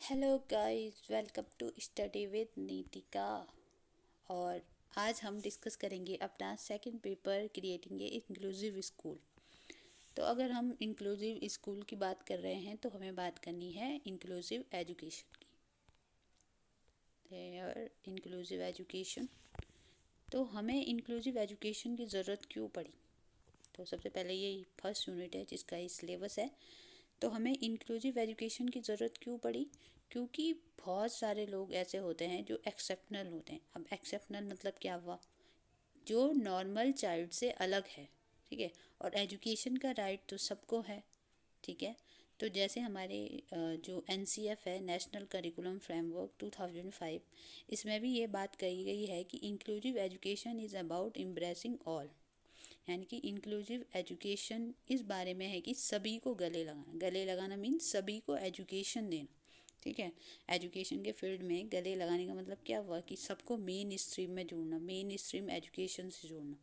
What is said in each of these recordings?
Hello guys, welcome to study with Nitika. और आज हम डिस्कस करेंगे अपना second paper creating a inclusive school. तो अगर हम इंक्लूसिव स्कूल की बात कर रहे हैं तो हमें बात करनी है इंक्लूसिव एजुकेशन की। और इंक्लूसिव एजुकेशन, तो हमें इंक्लूसिव एजुकेशन की ज़रूरत क्यों पड़ी? तो सबसे पहले ये फर्स्ट यूनिट है जिसका ये सिलेबस है। तो हमें इंक्लूसिव एजुकेशन की ज़रूरत क्यों पड़ी? क्योंकि बहुत सारे लोग ऐसे होते हैं जो एक्सेप्शनल होते हैं। अब एक्सेप्शनल मतलब क्या हुआ? जो नॉर्मल चाइल्ड से अलग है, ठीक है। और एजुकेशन का राइट तो सबको है, ठीक है। तो जैसे हमारे जो NCF है, नेशनल करिकुलम फ्रेमवर्क 2005, इसमें भी ये बात कही गई है कि inclusive education is about embracing all. यानी कि इंक्लूसिव एजुकेशन इस बारे में है कि सभी को गले लगाना मीन्स सभी को एजुकेशन देना, ठीक है। एजुकेशन के फील्ड में गले लगाने का मतलब क्या हुआ कि सबको मेन स्ट्रीम में जोड़ना, मेन स्ट्रीम एजुकेशन से जोड़ना,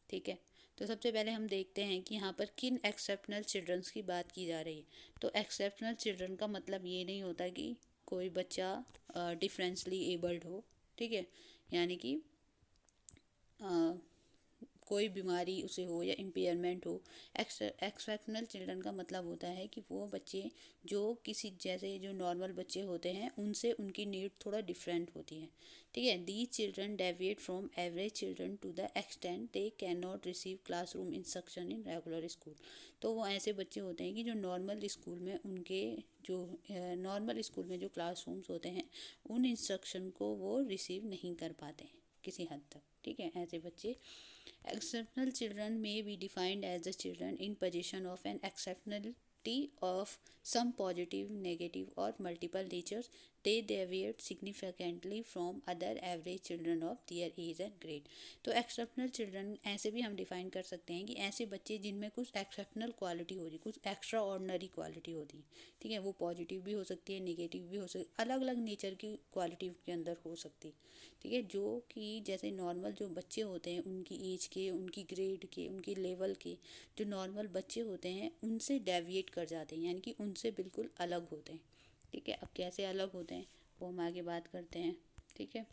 ठीक है। तो सबसे पहले हम देखते हैं कि यहाँ पर किन एक्सेप्शनल चिल्ड्रंस की बात की जा रही है। तो एक्सेप्शनल चिल्ड्रन का मतलब ये नहीं होता कि कोई बच्चा डिफरेंसली एबल्ड हो, ठीक है। यानी कि कोई बीमारी उसे हो या इम्पेयरमेंट हो। एक्सेप्शनल चिल्ड्रन का मतलब होता है कि वो बच्चे जो किसी जैसे जो नॉर्मल बच्चे होते हैं उनसे उनकी नीड थोड़ा डिफरेंट होती है, ठीक है। These children deviate from average children to the extent they can not receive classroom instruction in regular school. तो वो ऐसे बच्चे होते हैं कि जो नॉर्मल स्कूल में उनके जो नॉर्मल स्कूल में जो क्लासरूम्स होते हैं उन इंस्ट्रक्शन को वो रिसीव नहीं कर पाते हैं किसी हद तक, ठीक है। ऐसे बच्चे exceptional children may be defined as the children in possession of an exceptionality of some positive, negative, or multiple natures. They deviate significantly from other average children of their age and grade. तो exceptional children ऐसे भी हम define कर सकते हैं कि ऐसे बच्चे जिनमें कुछ एक्सेप्शनल क्वालिटी होती, कुछ एक्स्ट्रा ऑर्डनरी क्वालिटी होती है, ठीक है। वो पॉजिटिव भी हो सकती है, नेगेटिव भी हो सकती है, अलग अलग नेचर की क्वालिटी के अंदर हो सकती है, ठीक है। जो कि जैसे नॉर्मल जो बच्चे होते हैं उनकी एज के, उनकी ग्रेड के, उनके लेवल के जो नॉर्मल बच्चे होते हैं उनसे डेविएट कर जाते हैं, यानी कि उनसे बिल्कुल अलग होते हैं, ठीक है। अब कैसे अलग होते हैं वो हम आगे बात करते हैं, ठीक है।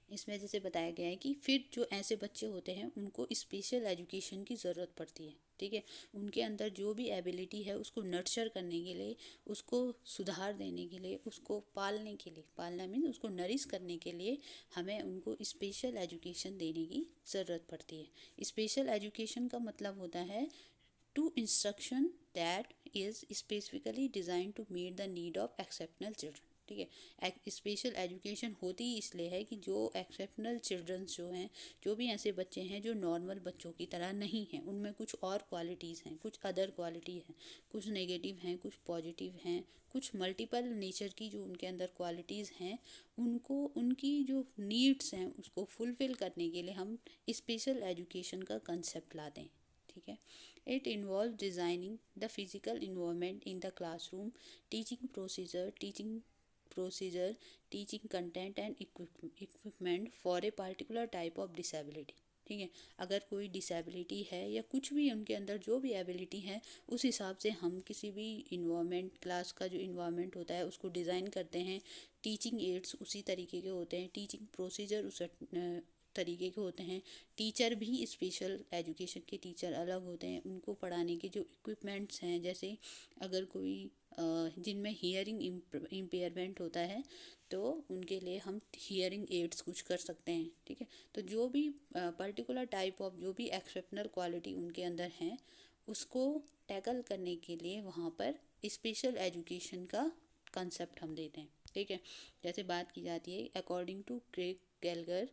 इसमें जैसे बताया गया है कि फिर जो ऐसे बच्चे होते हैं उनको स्पेशल एजुकेशन की ज़रूरत पड़ती है, ठीक है। उनके अंदर जो भी एबिलिटी है उसको नर्चर करने के लिए, उसको सुधार देने के लिए, उसको पालने के लिए, पालना मीन उसको नरिश करने के लिए हमें उनको स्पेशल एजुकेशन देने की ज़रूरत पड़ती है। स्पेशल एजुकेशन का मतलब होता है to instruction that is specifically design to meet the need of exceptional children, ठीक है। स्पेशल एजुकेशन होती ही इसलिए है कि जो एक्सेप्शनल चिल्ड्रंस जो हैं, जो भी ऐसे बच्चे हैं जो नॉर्मल बच्चों की तरह नहीं हैं, उनमें कुछ और क्वालिटीज़ हैं, कुछ अदर क्वालिटी हैं, कुछ नेगेटिव हैं, कुछ पॉजिटिव हैं, कुछ मल्टीपल नेचर की जो उनके अंदर क्वालिटीज़ हैं, उनको उनकी जो नीड्स हैं उसको फुलफ़िल करने के लिए हम स्पेशल एजुकेशन का कंसेप्ट लाते हैं, ठीक है। It involve designing the physical environment in the classroom, teaching procedure, teaching content and equipment for a particular type of disability, ठीक है। अगर कोई डिसेबिलिटी है या कुछ भी उनके अंदर जो भी एबिलिटी है उस हिसाब से हम किसी भी इन्वायरमेंट, क्लास का जो इन्वायरमेंट होता है उसको डिज़ाइन करते हैं। टीचिंग एड्स उसी तरीके के होते हैं, टीचिंग प्रोसीजर उस तरीके के होते हैं। टीचर भी स्पेशल एजुकेशन के टीचर अलग होते हैं, उनको पढ़ाने के जो इक्विपमेंट्स हैं, जैसे अगर कोई जिनमें हियरिंग इम्पेयरमेंट होता है तो उनके लिए हम हियरिंग एड्स कुछ कर सकते हैं, ठीक है। तो जो भी पर्टिकुलर टाइप ऑफ जो भी एक्सेप्शनल क्वालिटी उनके अंदर हैं उसको टैकल करने के लिए वहाँ पर स्पेशल एजुकेशन का कंसेप्ट हम देते हैं, ठीक है। जैसे बात की जाती है according to Craig Gallagher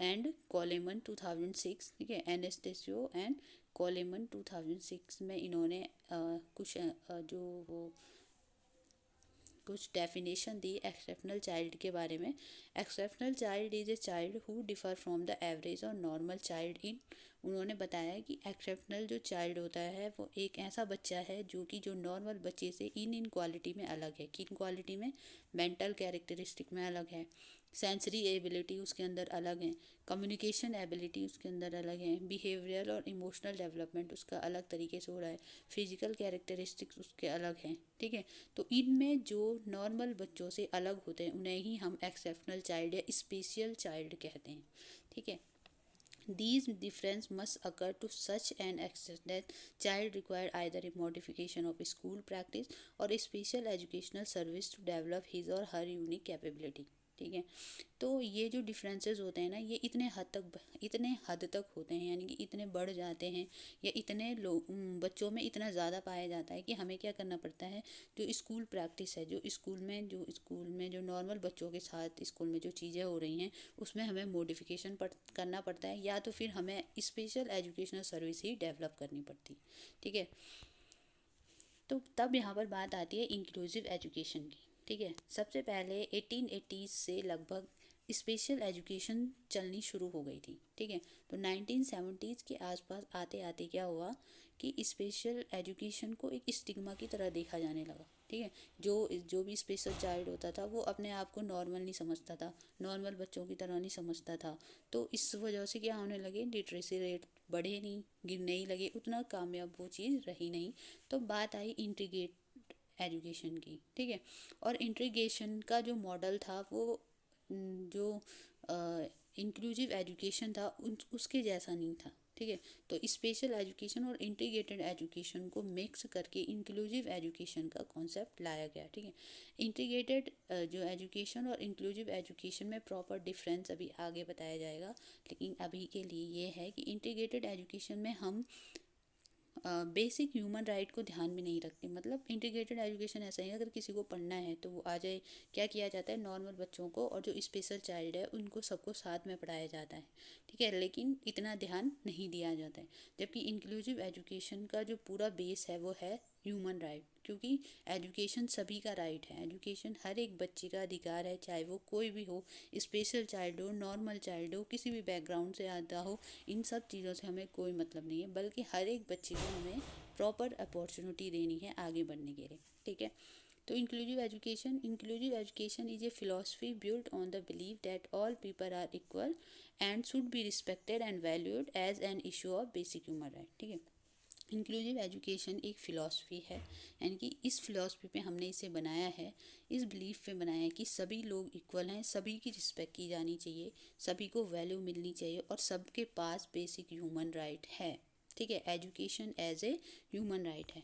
and Coleman 2006, ठीक है। एनेस्टेसियो एंड कॉलेमन 2006 में इन्होंने कुछ जो वो कुछ डेफिनेशन दी एक्सेप्शनल चाइल्ड के बारे में। Exceptional child is a child who differ from the average और नॉर्मल चाइल्ड इन उन्होंने बताया कि एक्सेप्शनल जो चाइल्ड होता है वो एक ऐसा बच्चा है जो कि जो नॉर्मल बच्चे से इन क्वालिटी में अलग है। किन क्वालिटी में? मेंटल कैरेक्टरिस्टिक में अलग है, सेंसरी एबिलिटी उसके अंदर अलग है, कम्युनिकेशन एबिलिटी उसके अंदर अलग है, बिहेवियरल और इमोशनल डेवलपमेंट उसका अलग तरीके से हो रहा है, फिजिकल कैरेक्टरिस्टिक्स उसके अलग हैं। ठीक है, तो इनमें जो नॉर्मल बच्चों से अलग होते हैं उन्हें ही हम एक्सेप्शनल चाइल्ड या स्पेशल चाइल्ड कहते हैं। ठीक है, these difference must occur to such an extent that child require either a modification of school practice or a special educational service to develop his or her unique capability। ठीक है, तो ये जो differences होते हैं ना, ये इतने हद तक होते हैं, यानी कि इतने बढ़ जाते हैं या इतने लोग बच्चों में इतना ज़्यादा पाया जाता है कि हमें क्या करना पड़ता है, जो स्कूल प्रैक्टिस है, जो स्कूल में जो नॉर्मल बच्चों के साथ स्कूल में जो चीज़ें हो रही हैं उसमें हमें मॉडिफिकेशन करना पड़ता है, या तो फिर हमें स्पेशल एजुकेशनल सर्विस ही डेवलप करनी पड़ती। ठीक है, तो तब यहाँ पर बात आती है इंक्लूसिव एजुकेशन की। ठीक है, सबसे पहले 1880 से लगभग स्पेशल एजुकेशन चलनी शुरू हो गई थी। ठीक है, तो 1970s के आसपास आते आते क्या हुआ कि स्पेशल एजुकेशन को एक स्टिग्मा की तरह देखा जाने लगा। ठीक है, जो भी स्पेशल चाइल्ड होता था वो अपने आप को नॉर्मल नहीं समझता था, नॉर्मल बच्चों की तरह नहीं समझता था। तो इस वजह से क्या होने लगे, लिटरेसी रेट बढ़े नहीं, गिरने ही लगे, उतना कामयाब वो चीज़ रही नहीं। तो बात आई इंटीग्रेट एजुकेशन की। ठीक है, और इंटीग्रेशन का जो मॉडल था वो जो इंक्लूसिव एजुकेशन था उसके जैसा नहीं था। ठीक है, तो स्पेशल एजुकेशन और इंटीग्रेटेड एजुकेशन को मिक्स करके इंक्लूसिव एजुकेशन का कॉन्सेप्ट लाया गया। ठीक है, इंटीग्रेटेड जो एजुकेशन और इंक्लूसिव एजुकेशन में प्रॉपर डिफरेंस अभी आगे बताया जाएगा, लेकिन अभी के लिए ये है कि इंटीग्रेटेड एजुकेशन में हम बेसिक ह्यूमन राइट को ध्यान में नहीं रखते। मतलब इंटीग्रेटेड एजुकेशन ऐसा ही है, अगर किसी को पढ़ना है तो वो आ जाए, क्या किया जाता है, नॉर्मल बच्चों को और जो स्पेशल चाइल्ड है उनको सबको साथ में पढ़ाया जाता है। ठीक है, लेकिन इतना ध्यान नहीं दिया जाता है। जबकि इंक्लूसिव एजुकेशन का जो पूरा बेस है वो है ह्यूमन राइट, क्योंकि एजुकेशन सभी का राइट है, एजुकेशन हर एक बच्चे का अधिकार है, चाहे वो कोई भी हो, स्पेशल चाइल्ड हो, नॉर्मल चाइल्ड हो, किसी भी बैकग्राउंड से आता हो, इन सब चीज़ों से हमें कोई मतलब नहीं है, बल्कि हर एक बच्चे को हमें प्रॉपर अपॉर्चुनिटी देनी है आगे बढ़ने के लिए। ठीक है, तो inclusive education is a philosophy built on the believe that all people are equal and should be respected and valued as an issue of basic human right. ठीक है, इंक्लूसिव एजुकेशन एक फ़िलॉसफी है, यानी कि इस फिलॉसफी पे हमने इसे बनाया है, इस बिलीफ पे बनाया है कि सभी लोग इक्वल हैं, सभी की रिस्पेक्ट की जानी चाहिए, सभी को वैल्यू मिलनी चाहिए और सबके पास बेसिक ह्यूमन राइट है। ठीक है, education as a human right है।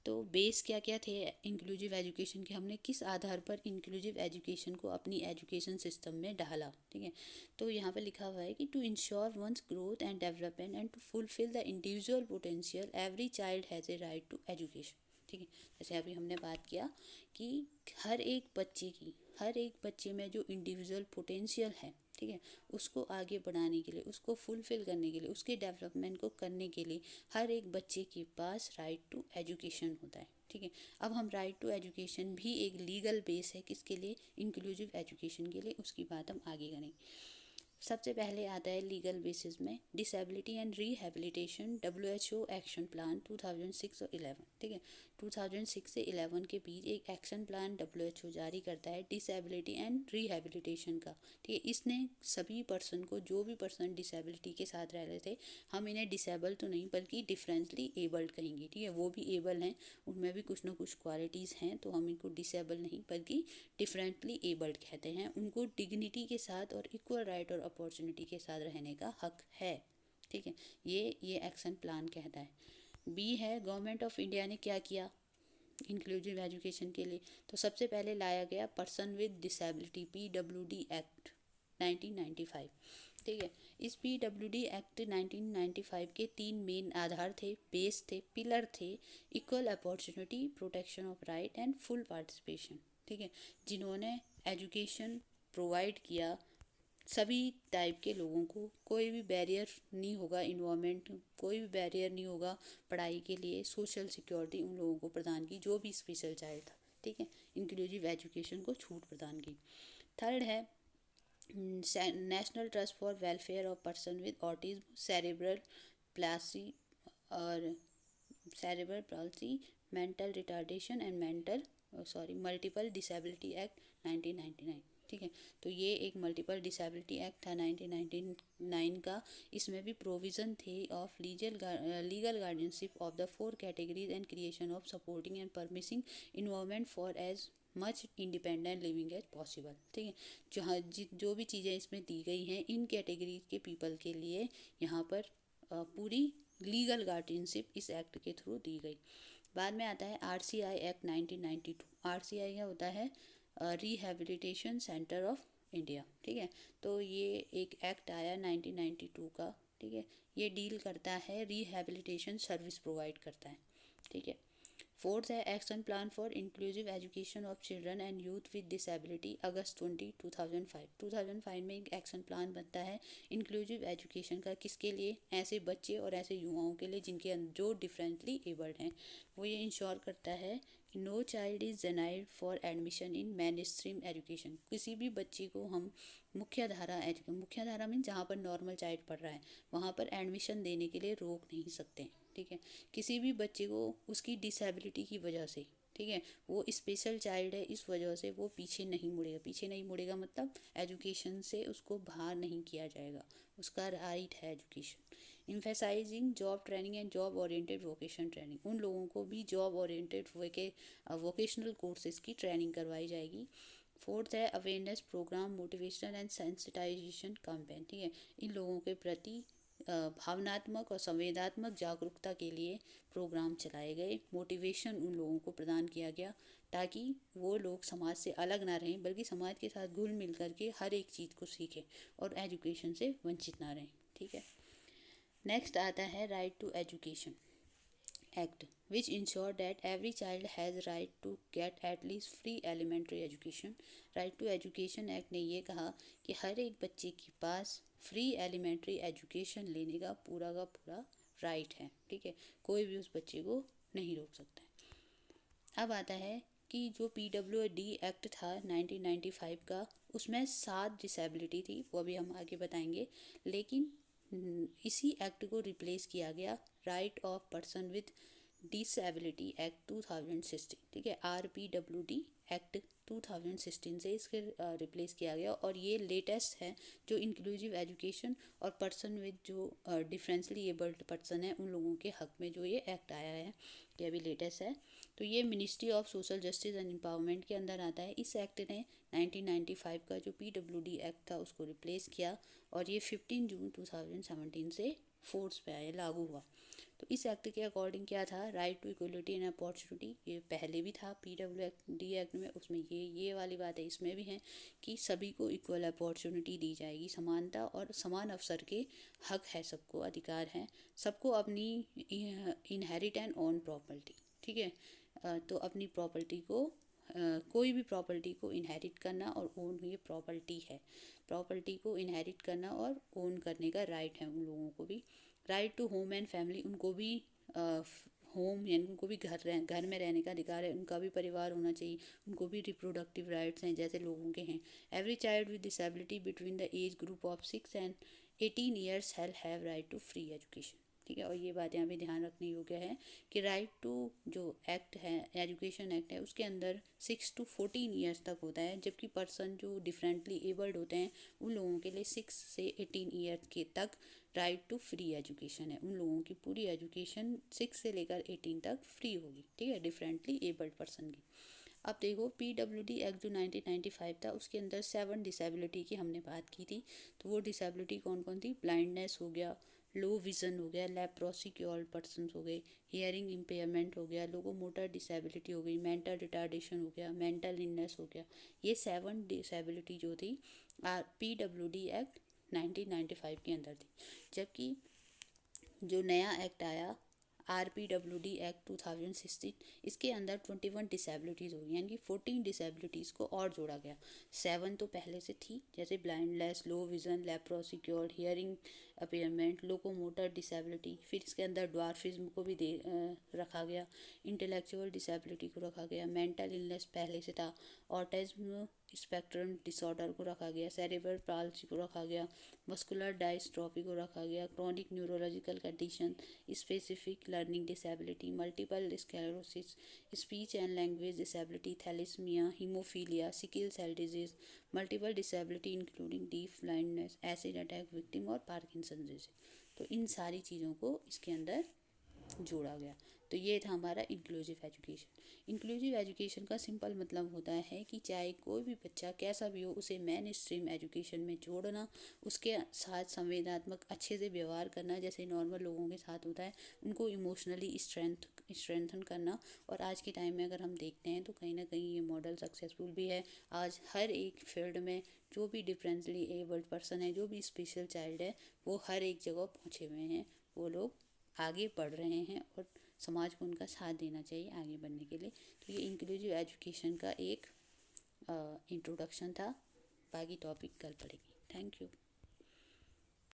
तो बेस क्या क्या थे इंक्लूसिव एजुकेशन के, हमने किस आधार पर इंक्लूसिव एजुकेशन को अपनी एजुकेशन सिस्टम में डाला। ठीक है, तो यहाँ पे लिखा हुआ है कि to ensure one's growth and development and to fulfil the individual potential every child has a right to education. ठीक है, जैसे अभी हमने बात किया कि हर एक बच्चे में जो इंडिविजुअल पोटेंशियल है, ठीक है, उसको आगे बढ़ाने के लिए, उसको फुलफिल करने के लिए, उसके डेवलपमेंट को करने के लिए हर एक बच्चे के पास राइट टू एजुकेशन होता है। ठीक है, अब हम राइट टू एजुकेशन भी एक लीगल बेस है किसके लिए, इंक्लूसिव एजुकेशन के लिए, उसकी बात हम आगे करेंगे। सबसे पहले आता है लीगल बेसिस में disability and rehabilitation WHO action plan 2006 और 11। ठीक है, 2006 से 11 के बीच एक एक्शन प्लान WHO जारी करता है डिसेबिलिटी एंड रिहेबिलिटेशन का। ठीक है, इसने सभी पर्सन को, जो भी पर्सन डिसेबिलिटी के साथ रह रहे थे, हम इन्हें डिसेबल तो नहीं बल्कि डिफरेंटली एबल्ड कहेंगे। ठीक है, वो भी एबल हैं, उनमें भी कुछ ना कुछ क्वालिटीज़ हैं, तो हम इनको डिसेबल नहीं बल्कि डिफरेंटली एबल्ड कहते हैं। उनको डिग्निटी के साथ और इक्वल राइट और अपॉर्चुनिटी के साथ रहने का हक है। ठीक है, ये एक्शन प्लान कहता है। बी है, गवर्नमेंट ऑफ इंडिया ने क्या किया इंक्लूसिव एजुकेशन के लिए, तो सबसे पहले लाया गया person with disability PWD act 1995। ठीक है, इस PWD एक्ट 1995 के 3 मेन आधार थे, बेस थे, पिलर थे, equal opportunity, protection of right and full participation. ठीक है, जिन्होंने एजुकेशन प्रोवाइड किया सभी टाइप के लोगों को, कोई भी बैरियर नहीं होगा, इन्वायरमेंट कोई भी बैरियर नहीं होगा पढ़ाई के लिए, सोशल सिक्योरिटी उन लोगों को प्रदान की जो भी स्पेशल चाइल्ड था। ठीक है, इंक्लूसिव एजुकेशन को छूट प्रदान की। थर्ड है national trust for welfare of person with autism, cerebral palsy और cerebral palsy, mental retardation and multiple disability act 1999। ठीक है, तो ये एक मल्टीपल डिसेबिलिटी एक्ट था 1999 का। इसमें भी प्रोविज़न थे of legal guardianship of the 4 categories and creation of supporting and permitting involvement for as much independent living as possible. ठीक है, जो भी चीज़ें इसमें दी गई हैं इन कैटेगरीज के पीपल के लिए यहाँ पर पूरी लीगल गार्डियनशिप इस एक्ट के थ्रू दी गई। बाद में आता है RCI एक्ट 1992। RCI क्या होता है? Rehabilitation centre of India. ठीक है, तो ये एक एक्ट आया 1992 का। ठीक है, ये डील करता है रिहेबिलिटेशन सर्विस प्रोवाइड करता है। ठीक है, फोर्थ है action plan for inclusive education of children and youth with disability, अगस्त 2005। 2005 में एक एक्शन प्लान बनता है इंक्लूसिव एजुकेशन का। किसके लिए? ऐसे बच्चे और ऐसे युवाओं के लिए जो डिफरेंटली एबल्ड हैं। वो ये इंश्योर करता है कि no child is denied for admission in main stream education. किसी भी बच्चे को हम मुख्य धारा में जहाँ पर नॉर्मल चाइल्ड पढ़ रहा है वहाँ पर एडमिशन देने के लिए रोक नहीं सकते। ठीक है, किसी भी बच्चे को उसकी डिसेबिलिटी की वजह से, ठीक है, वो स्पेशल चाइल्ड है, इस वजह से वो पीछे नहीं मुड़ेगा मतलब एजुकेशन से उसको बाहर नहीं किया जाएगा, उसका राइट है education. Emphasising job training and job oriented vocation training, उन लोगों को भी जॉब ओरिएंटेड वोकेशनल कोर्सेज की ट्रेनिंग करवाई जाएगी। फोर्थ है awareness programme, motivation and sensitisation campaign. ठीक है, इन लोगों के प्रति भावनात्मक और संवेदनात्मक जागरूकता के लिए प्रोग्राम चलाए गए। मोटिवेशन उन लोगों को प्रदान किया गया ताकि वो लोग समाज से अलग ना रहें बल्कि समाज के साथ घुल मिल करके हर एक चीज़ को सीखें और एजुकेशन से वंचित ना रहें। ठीक है, नेक्स्ट आता है right to education act which ensure that every child has right to get at least free elementary education. Right to education act ने ये कहा कि हर एक बच्चे के पास फ्री एलिमेंट्री एजुकेशन लेने का पूरा राइट है। ठीक है, कोई भी उस बच्चे को नहीं रोक सकता है। अब आता है कि जो PWD एक्ट था 1995 का, उसमें 7 डिसेबिलिटी थी, वो अभी हम आगे बताएंगे। लेकिन इसी एक्ट को रिप्लेस किया गया right of person with disability act 2016। ठीक है, RPWD एक्ट 2016 से इसके रिप्लेस किया गया और ये लेटेस्ट है जो इंक्लूसिव एजुकेशन और पर्सन विद जो डिफरेंसली एबल्ड पर्सन है उन लोगों के हक में जो ये एक्ट आया है, ये अभी लेटेस्ट है। तो ये ministry of social justice and empowerment के अंदर आता है। इस एक्ट ने 1995 का जो PWD एक्ट था उसको रिप्लेस किया और ये 15 जून 2017 से फोर्स पे आया, लागू हुआ। तो इस एक्ट के अकॉर्डिंग क्या था? Right to equality and opportunity, ये पहले भी था PWD एक्ट में, उसमें ये वाली बात है इसमें भी है कि सभी को इक्वल अपॉर्चुनिटी दी जाएगी, समानता और समान अवसर के हक है, सबको अधिकार है, सबको अपनी इनहेरिट एंड ओन प्रॉपर्टी। ठीक है, तो अपनी प्रॉपर्टी को कोई भी प्रॉपर्टी को इनहेरिट करना और ओन, ये प्रॉपर्टी है, प्रॉपर्टी को इनहेरिट करना और ओन करने का राइट है उन लोगों को भी। Right to home and family, उनको भी होम यानी उनको भी घर में रहने का अधिकार है, उनका भी परिवार होना चाहिए, उनको भी रिप्रोडक्टिव राइट्स हैं जैसे लोगों के हैं। Every child with disability between the age group of 6 and 18 years shall have right to free education. ठीक है, और ये बात यहाँ पे ध्यान रखने योग्य है कि राइट टू जो एक्ट है, एजुकेशन एक्ट है, उसके अंदर 6 to 14 ईयर्स तक होता है, जबकि पर्सन जो डिफरेंटली एबल्ड होते हैं उन लोगों के लिए 6 से 18 ईयर्स के तक राइट टू फ्री एजुकेशन है। उन लोगों की पूरी एजुकेशन 6 से लेकर 18 तक फ्री होगी। ठीक है, डिफरेंटली एबल्ड पर्सन की। अब देखो PWD एक्ट जो 1995 था उसके अंदर 7 डिसेबिलिटी की हमने बात की थी। तो वो डिसेबिलिटी कौन कौन थी? ब्लाइंडनेस हो गया, लो विज़न हो गया, लेप्रोसी के ऑल पर्सन हो गए, हियरिंग इम्पेयरमेंट हो गया, लोगो मोटर डिसेबिलिटी हो गई, मेंटल रिटार्डेशन हो गया, मेंटल इलनेस हो गया। ये 7 डिसेबिलिटी जो थी PWD एक्ट 1995 के अंदर थी। जबकि जो नया एक्ट आया RPWD एक्ट 2016, इसके अंदर 21 डिसेबिलिटीज़ हो गई, यानी कि 14 डिसेबिलिटीज़ को और जोड़ा गया। 7 तो पहले से थी, जैसे blindness, low vision, leprosy cured, hearing impairment, locomotor disability, फिर इसके अंदर ड्वार्फिज्म को भी रखा गया, इंटेलेक्चुअल डिसेबिलिटी को रखा गया, मेंटल इलनेस पहले से था, ऑटिज्म स्पेक्ट्रम डिसऑर्डर को रखा गया, सेरेब्रल पाल्सी को रखा गया, मस्कुलर डायस्ट्रॉफी को रखा गया, chronic neurological condition, specific learning disability, multiple sclerosis, speech and language disability, thalassaemia, haemophilia, sickle cell disease, multiple disability including deaf blindness, acid attack victim और पार्किंसन डिजीज। तो इन सारी चीज़ों को इसके अंदर जोड़ा गया। तो ये था हमारा इंक्लूसिव एजुकेशन। इंक्लूसिव एजुकेशन का सिंपल मतलब होता है कि चाहे कोई भी बच्चा कैसा भी हो, उसे मेन स्ट्रीम एजुकेशन में जोड़ना, उसके साथ संवेदनात्मक अच्छे से व्यवहार करना, जैसे नॉर्मल लोगों के साथ होता है, उनको इमोशनली स्ट्रेंथन करना। और आज के टाइम में अगर हम देखते हैं तो कहीं ना कहीं ये मॉडल सक्सेसफुल भी है। आज हर एक फील्ड में जो भी डिफरेंटली एबल्ड पर्सन है, जो भी स्पेशल चाइल्ड है, वो हर एक जगह पहुँचे हुए हैं, वो लोग आगे बढ़ रहे हैं और समाज को उनका साथ देना चाहिए आगे बढ़ने के लिए। तो ये इंक्लूसिव एजुकेशन का एक इंट्रोडक्शन था। बाकी टॉपिक कल पढ़ेंगे। Thank you.